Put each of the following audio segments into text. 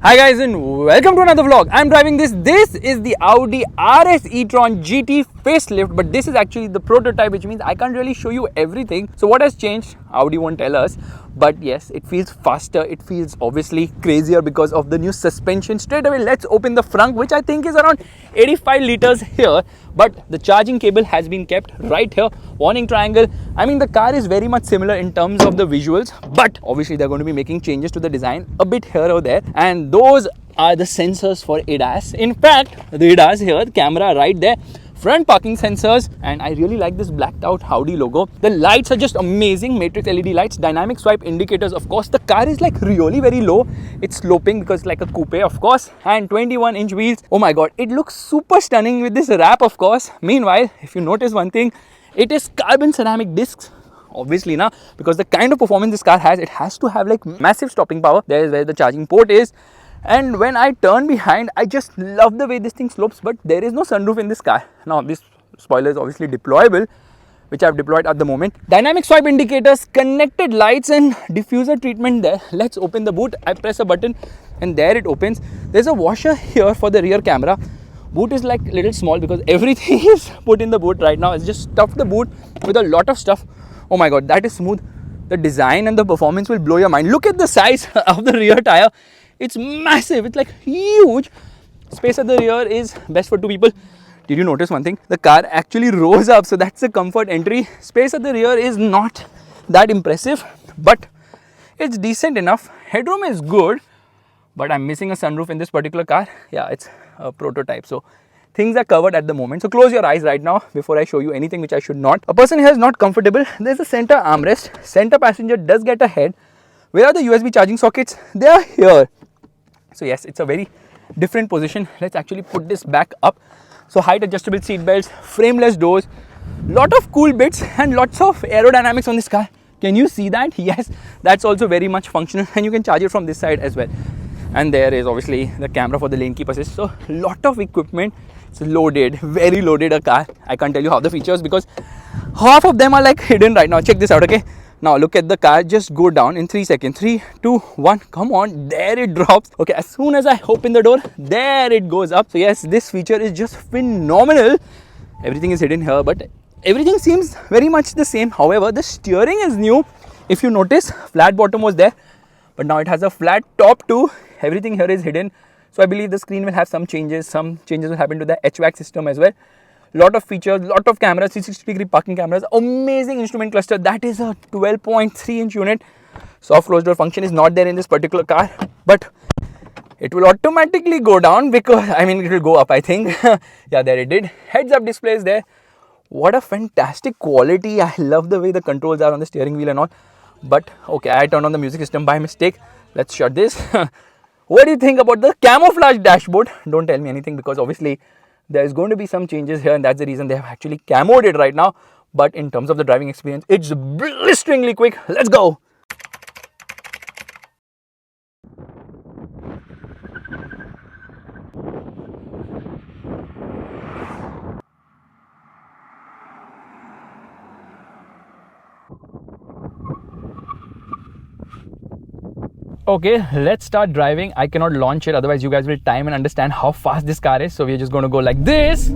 Hi guys and welcome to another vlog. I'm driving this. This is the Audi RS e-tron GT facelift, but this is actually the prototype, which means I can't really show you everything. So what has changed? Audi won't tell us. But yes, it feels faster. It feels obviously crazier because of the new suspension. Straight away, let's open the frunk, which I think is around 85 liters here. But the charging cable has been kept right here. Warning triangle. I mean, the car is very much similar in terms of the visuals, but obviously they're going to be making changes to the design a bit here or there. And those are the sensors for ADAS. In fact, the ADAS here, the camera right there, front parking sensors, and I really like this blacked out Audi logo. The lights are just amazing, matrix LED lights, dynamic swipe indicators. Of course, the car is like really very low. It's sloping because it's like a coupe, of course, and 21-inch wheels. Oh my god, it looks super stunning with this wrap, of course. Meanwhile, if you notice one thing, it is carbon ceramic discs. Obviously now, because the kind of performance this car has, it has to have like massive stopping power. There is where the charging port is. And when I turn behind, I just love the way this thing slopes, but there is no sunroof in this car. Now this spoiler is obviously deployable, which I've deployed at the moment. Dynamic swipe indicators, connected lights and diffuser treatment there. Let's open the boot. I press a button and there it opens. There's a washer here for the rear camera. Boot is like a little small because everything is put in the boot right now. It's just stuffed the boot with a lot of stuff. Oh my god, that is smooth. The design and the performance will blow your mind. Look at the size of the rear tire. It's massive. It's like huge. Space at the rear is best for two people. Did you notice one thing? The car actually rose up, so that's a comfort entry. Space at the rear is not that impressive, but it's decent enough. Headroom is good, but I'm missing a sunroof in this particular car. Yeah, it's a prototype, so things are covered at the moment. So close your eyes right now before I show you anything which I should not. A person here is not comfortable. There's a center armrest. Center passenger does get a head. Where are the USB charging sockets? They are here. So yes, it's a very different position. Let's actually put this back up. So height adjustable seat belts, frameless doors, lot of cool bits and lots of aerodynamics on this car. Can you see that? Yes, that's also very much functional, and you can charge it from this side as well. And there is obviously the camera for the lane keep assist. So lot of equipment. It's loaded, very loaded a car. I can't tell you how the features because half of them are like hidden right now. Check this out, okay? Now look at the car just go down in 3 seconds. 3, 2, 1, come on, there it drops. Okay, as soon as I open the door, there it goes up. So yes, this feature is just phenomenal. Everything is hidden here, but everything seems very much the same. However, the steering is new. If you notice, flat bottom was there, but now it has a flat top too. Everything here is hidden. So I believe the screen will have some changes. Some changes will happen to the HVAC system as well. Lot of features, lot of cameras, 360-degree parking cameras, amazing instrument cluster. That is a 12.3-inch unit. Soft closed door function is not there in this particular car, but it will automatically go down because, I mean, it will go up, I think. Yeah, there it did. Heads up display is there. What a fantastic quality. I love the way the controls are on the steering wheel and all. But okay, I turned on the music system by mistake. Let's shut this. What do you think about the camouflage dashboard? Don't tell me anything because obviously there's going to be some changes here, and that's the reason they have actually camoed it right now. But in terms of the driving experience, it's blisteringly quick. Let's go. Okay, let's start driving. I cannot launch it, otherwise you guys will time and understand how fast this car is. So we're just going to go like this.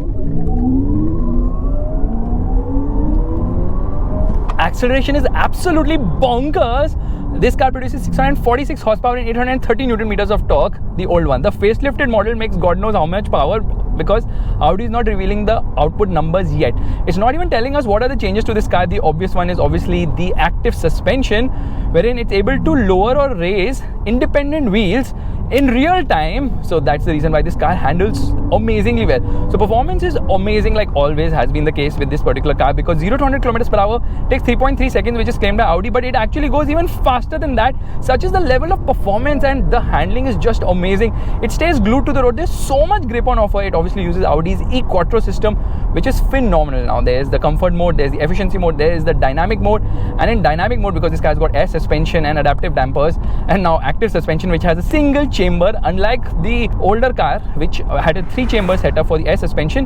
Acceleration is absolutely bonkers. This car produces 646 horsepower and 830 Newton meters of torque, the old one. The facelifted model makes God knows how much power because Audi is not revealing the output numbers yet. It's not even telling us what are the changes to this car. The obvious one is obviously the active suspension, wherein it's able to lower or raise independent wheels in real time. So that's the reason why this car handles amazingly well. So performance is amazing, like always has been the case with this particular car, because 0 to 100 kilometers per hour takes 3.3 seconds, which is claimed by Audi, but it actually goes even faster than that. Such is the level of performance, and the handling is just amazing. It stays glued to the road. There's so much grip on offer. It obviously uses Audi's e-Quattro system, which is phenomenal. Now there's the comfort mode, there's the efficiency mode, there is the dynamic mode, and in dynamic mode, because this car's got air suspension and adaptive dampers, and now active suspension, which has a single chamber, unlike the older car which had a 3-chamber setup for the air suspension.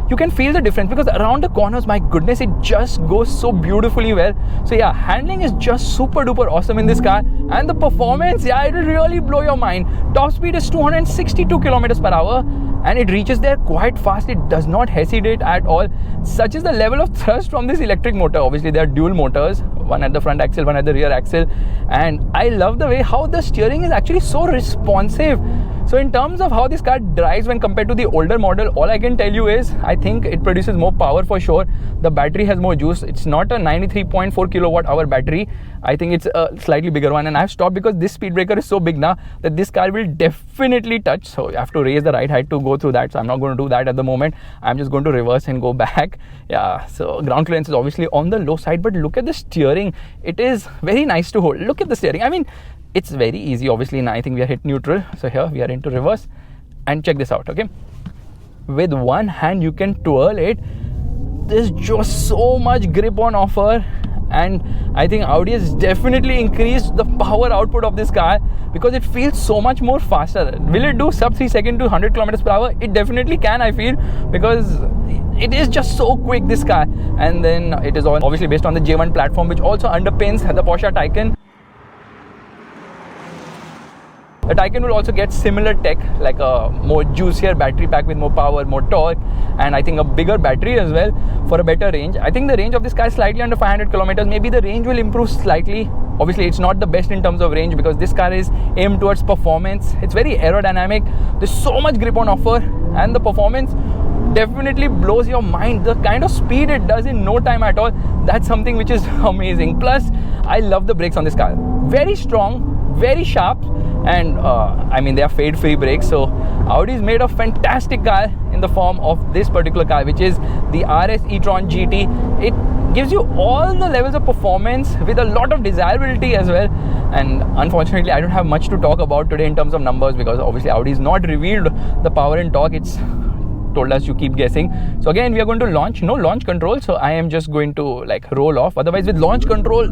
you can feel the difference, because around the corners, my goodness, it just goes so beautifully well. So yeah, handling is just super duper awesome in this car, and the performance, yeah, it will really blow your mind. Top speed is 262 kilometers per hour, and it reaches there quite fast. It does not hesitate at all. Such is the level of thrust from this electric motor. Obviously there are dual motors, one at the front axle, one at the rear axle, and I love the way how the steering is actually so responsive. So in terms of how this car drives when compared to the older model, all I can tell you is I think it produces more power for sure. The battery has more juice. It's not a 93.4 kilowatt hour battery. I think it's a slightly bigger one, and I've stopped because this speed breaker is so big now that this car will definitely touch. So you have to raise the ride height to go through that. So I'm not going to do that at the moment. I'm just going to reverse and go back. Yeah, so ground clearance is obviously on the low side, but look at the steering. It is very nice to hold. Look at the steering. I mean, it's very easy. Obviously now I think we are hit neutral. So here we are into reverse, and check this out, okay? With one hand you can twirl it. There's just so much grip on offer, and I think Audi has definitely increased the power output of this car because it feels so much more faster. Will it do sub 3 seconds to 100 kilometers per hour? It definitely can, I feel, because it is just so quick, this car. And then it is obviously based on the J1 platform, which also underpins the Porsche Taycan. The Taycan will also get similar tech, like a more juicier battery pack with more power, more torque, and I think a bigger battery as well for a better range. I think the range of this car is slightly under 500 kilometers. Maybe the range will improve slightly. Obviously, it's not the best in terms of range because this car is aimed towards performance. It's very aerodynamic. There's so much grip on offer, and the performance definitely blows your mind. The kind of speed it does in no time at all, that's something which is amazing. Plus, I love the brakes on this car. Very strong, very sharp, and I mean, they are fade free brakes. So Audi's made a fantastic car in the form of this particular car, which is the RS e-tron GT. It gives you all the levels of performance with a lot of desirability as well. And unfortunately, I don't have much to talk about today in terms of numbers, because obviously Audi's not revealed the power and torque. It's told us you keep guessing. So again, we are going to launch. No launch control, so I am just going to like roll off. Otherwise, with launch control,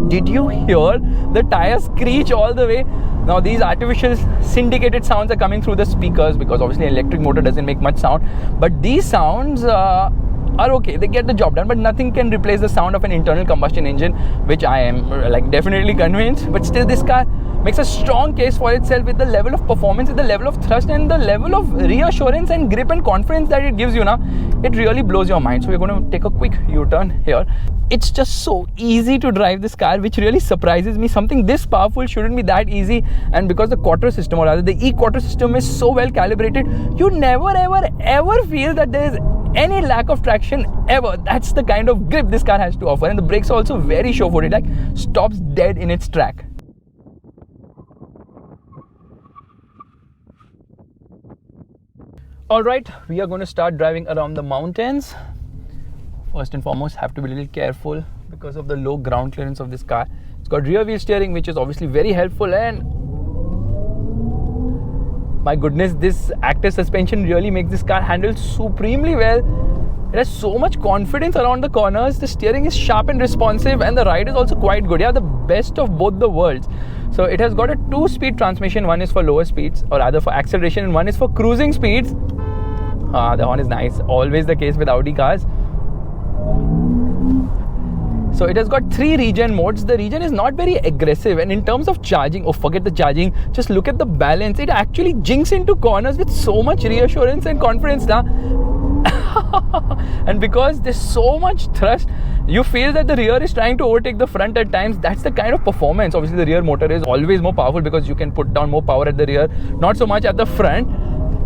did you hear the tires screech all the way? Now these artificial syndicated sounds are coming through the speakers, because obviously an electric motor doesn't make much sound, but these sounds are okay. They get the job done, but nothing can replace the sound of an internal combustion engine, which I am like definitely convinced. But still, this car makes a strong case for itself with the level of performance, with the level of thrust, and the level of reassurance and grip and confidence that it gives you now. It really blows your mind. So we're going to take a quick U-turn here. It's just so easy to drive this car, which really surprises me. Something this powerful shouldn't be that easy, and because the quattro system, or rather the e-quattro system, is so well calibrated, you never ever feel that there is any lack of traction ever. That's the kind of grip this car has to offer, and the brakes are also very sure-footed, like stops dead in its track. Alright, we are going to start driving around the mountains. First and foremost, have to be a little careful because of the low ground clearance of this car. It's got rear wheel steering, which is obviously very helpful, and my goodness, this active suspension really makes this car handle supremely well. It has so much confidence around the corners. The steering is sharp and responsive, and the ride is also quite good. Yeah, the best of both the worlds. So it has got a 2-speed transmission. One is for lower speeds, or rather for acceleration, and one is for cruising speeds. The horn is nice. Always the case with Audi cars. So it has got 3 regen modes. The regen is not very aggressive, and in terms of charging, oh, forget the charging, just look at the balance. It actually jinks into corners with so much reassurance and confidence now. And because there's so much thrust, you feel that the rear is trying to overtake the front at times. That's the kind of performance. Obviously the rear motor is always more powerful because you can put down more power at the rear, not so much at the front.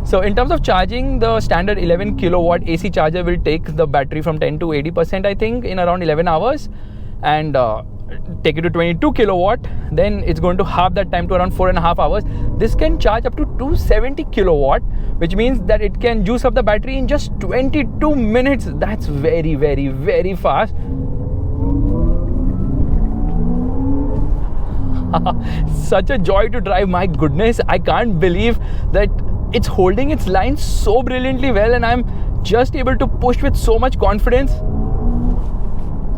So in terms of charging, the standard 11 kilowatt AC charger will take the battery from 10 to 80%, I think, in around 11 hours, and take it to 22 kilowatt. Then it's going to halve that time to around 4.5 hours. This can charge up to 270 kilowatt, which means that it can juice up the battery in just 22 minutes. That's very, very, very fast. Such a joy to drive. My goodness, I can't believe that it's holding its line so brilliantly well, and I'm just able to push with so much confidence.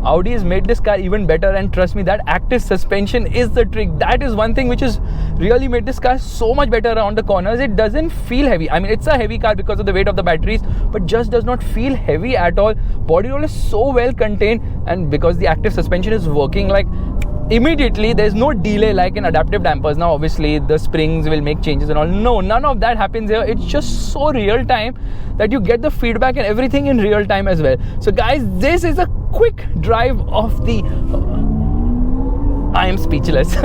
Audi has made this car even better, and trust me, that active suspension is the trick. That is one thing which has really made this car so much better around the corners. It doesn't feel heavy. I mean, it's a heavy car because of the weight of the batteries, but just does not feel heavy at all. Body roll is so well contained, and because the active suspension is working, like immediately, there's no delay like in adaptive dampers. Now obviously the springs will make changes and all. No, none of that happens here. It's just so real time that you get the feedback and everything in real time as well. So guys, this is a quick drive of the I am speechless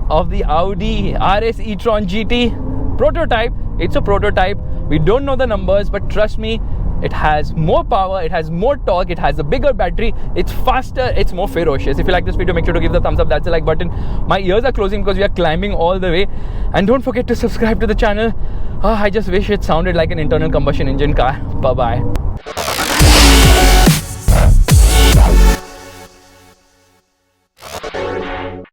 of the Audi RS e-tron GT prototype. It's a prototype. We don't know the numbers, but trust me, it has more power, it has more torque, it has a bigger battery, it's faster, it's more ferocious. If you like this video, make sure to give the thumbs up. That's the like button. My ears are closing because we are climbing all the way. And don't forget to subscribe to the channel. I just wish it sounded like an internal combustion engine car. Bye bye.